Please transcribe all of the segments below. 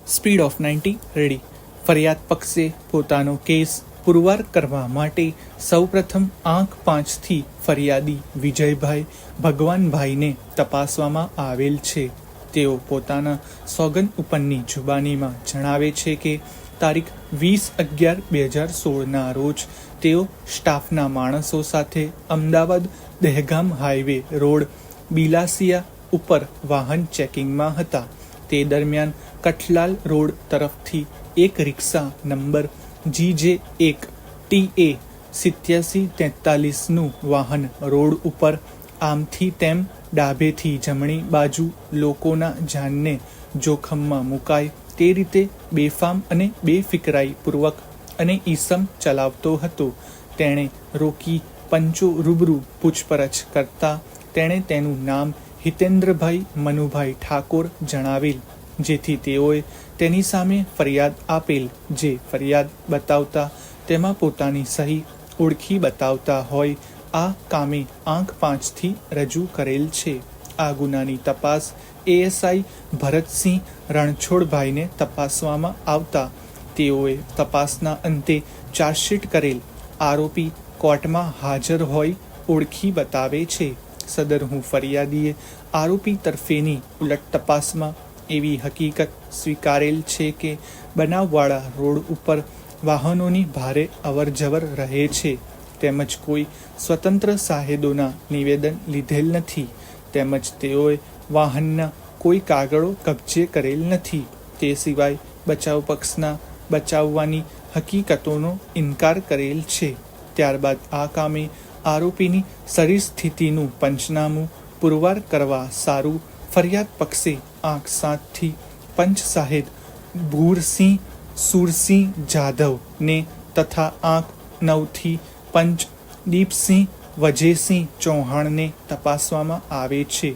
Speed of 90 ready. ફરિયાદ પક્ષે પોતાનો કેસ પુરવાર કરવા માટે સૌપ્રથમ આંક 5થી ફરિયાદી વિજયભાઈ ભગવાનભાઈને તપાસવામાં આવેલ છે. તેઓ પોતાના સોગંદ ઉપરની જુબાનીમાં જણાવે છે કે તારીખ 20/11/2016ના રોજ તેઓ સ્ટાફના માણસો સાથે અમદાવાદ દહેગામ હાઈવે રોડ બિલાસિયા ઉપર વાહન ચેકિંગમાં હતા. તે દરમિયાન કઠલાલ રોડ તરફથી એક રિક્ષા નંબર GJ1 TA 8743નું વાહન રોડ ઉપર આમથી તેમ ડાબેથી જમણી બાજુ લોકોના જાનને જોખમમાં મુકાય તે રીતે બેફામ અને બેફિકરાઈ પૂર્વક અને ઈસમ ચલાવતો હતો. તેણે રોકી પંચો રૂબરૂ પૂછપરછ કરતા તેણે તેનું નામ હિતેન્દ્રભાઈ મનુભાઈ ઠાકોર જણાવેલ, જેથી તેઓએ તેની સામે ફરિયાદ આપેલ. જે ફરિયાદ બતાવતા તેમાં પોતાની સહી ઓળખી બતાવતા હોય આ કામે આંક 5થી રજૂ કરેલ છે. આ ગુનાની તપાસ ASI ભરતસિંહ રણછોડભાઈને તપાસવામાં આવતા તેઓએ તપાસના અંતે ચાર્જશીટ કરેલ આરોપી કોર્ટમાં હાજર હોય ઓળખી બતાવે છે. સદરહુ ફરિયાદીએ આરોપી તરફેની ઉલટ તપાસમાં એવી હકીકત સ્વીકારેલ છે કે બનાવવાળા રોડ ઉપર વાહનોની ભારે અવરજવર રહે છે, તેમજ કોઈ સ્વતંત્ર સાહેદોના નિવેદન લીધેલ નથી, તેમજ તેઓએ વાહનના કોઈ કાગળો કબજે કરેલ નથી. તે સિવાય બચાવ પક્ષના બચાવવાની હકીકતોનો ઇનકાર કરેલ છે. ત્યારબાદ આ કામે આરોપીની શરીર સ્થિતિનું પંચનામું પુરવાર કરવા સારું ફરિયાદ પક્ષે આંક 7થી પંચ સાહેદ ભૂરસિંહ સુરસિંહ જાધવને તથા આંક 9થી પંચ દીપસિંહ વજેસિંહ ચૌહાણને તપાસવામાં આવે છે.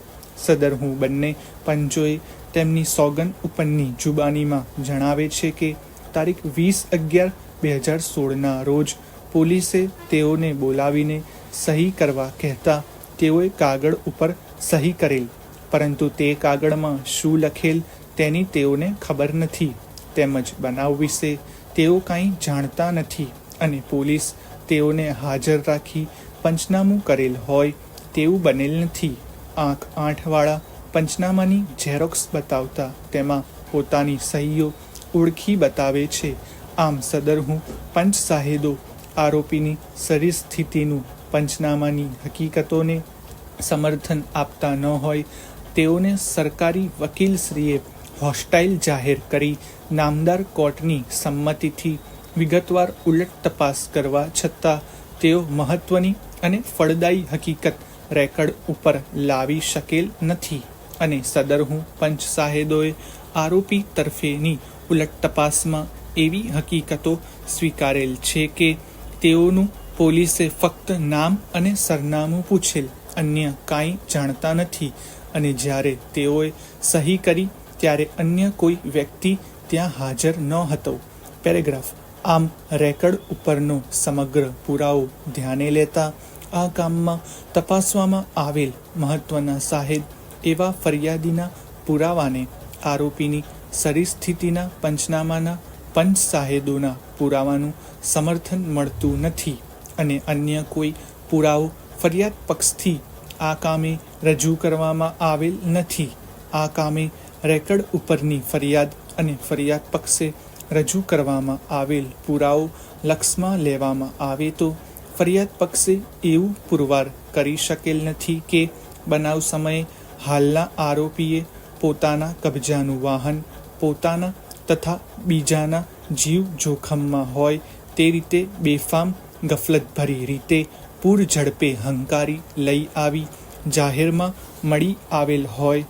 સદરહુ બંને પંચોએ તેમની સોગંદ ઉપરની જુબાનીમાં જણાવે છે કે તારીખ 20/11/2016ના રોજ પોલીસે તેઓને બોલાવીને સહી કરવા કહેતા તેઓએ કાગળ ઉપર સહી કરેલ, પરંતુ તે કાગળમાં શું લખેલ તેની તેઓને ખબર નથી, તેમજ બનાવ વિશે તેઓ કાંઈ જાણતા નથી અને પોલીસ તેઓને હાજર રાખી પંચનામું કરેલ હોય તેવું બનેલ નથી. આંક 8 વાળા પંચનામાની ઝેરોક્સ બતાવતા તેમાં પોતાની સહીઓ ઓળખી બતાવે છે. આમ સદરહુ પંચ સાહેદો આરોપીની શરીર સ્થિતિનું પંચનામાની હકીકતોને સમર્થન આપતા ન હોય તેઓને સરકારી વકીલશ્રીએ હોસ્ટાઇલ જાહેર કરી નામદાર કોર્ટની સંમતિથી વિગતવાર ઉલટ તપાસ કરવા છતાં તેઓ મહત્વની અને ફળદાયી હકીકત રેકર્ડ ઉપર લાવી શકેલ નથી અને સદરહુ પંચ સાહેદોએ આરોપી તરફેની ઉલટ તપાસમાં એવી હકીકતો સ્વીકારેલ છે કે તેઓનું પોલીસે ફક્ત નામ અને સરનામું પૂછેલ, અન્ય કાંઈ જાણતા નથી અને જ્યારે તેઓએ સહી કરી ત્યારે અન્ય કોઈ વ્યક્તિ ત્યાં હાજર ન હતો. પેરેગ્રાફ. આમ રેકર્ડ ઉપરનો સમગ્ર પુરાવો ધ્યાને લેતા આ કામમાં તપાસવામાં આવેલ મહત્વના સાહેદ એવા ફરિયાદીના પુરાવાને આરોપીની શરીર સ્થિતિના પંચનામાના પંચ સાહેદોના પુરાવાનું સમર્થન મળતું નથી અને અન્ય કોઈ પુરાવો ફરિયાદ પક્ષથી આ કામે રજૂ કરવામાં આવેલ નથી. આ કામે રેકર્ડ ઉપરની ફરિયાદ અને ફરિયાદ પક્ષે રજૂ કરવામાં આવેલ પુરાવો લક્ષમાં લેવામાં આવે તો ફરિયાદ પક્ષે એવું પુરવાર કરી શકેલ નથી કે બનાવ સમયે હાલના આરોપીએ પોતાના કબજાનું વાહન પોતાના તથા બીજાના જીવ જોખમમાં હોય તે રીતે બેફામ ગફલતભરી રીતે પૂર ઝડપે હંકારી લઈ આવી જાહેરમાં મળી આવેલ હોય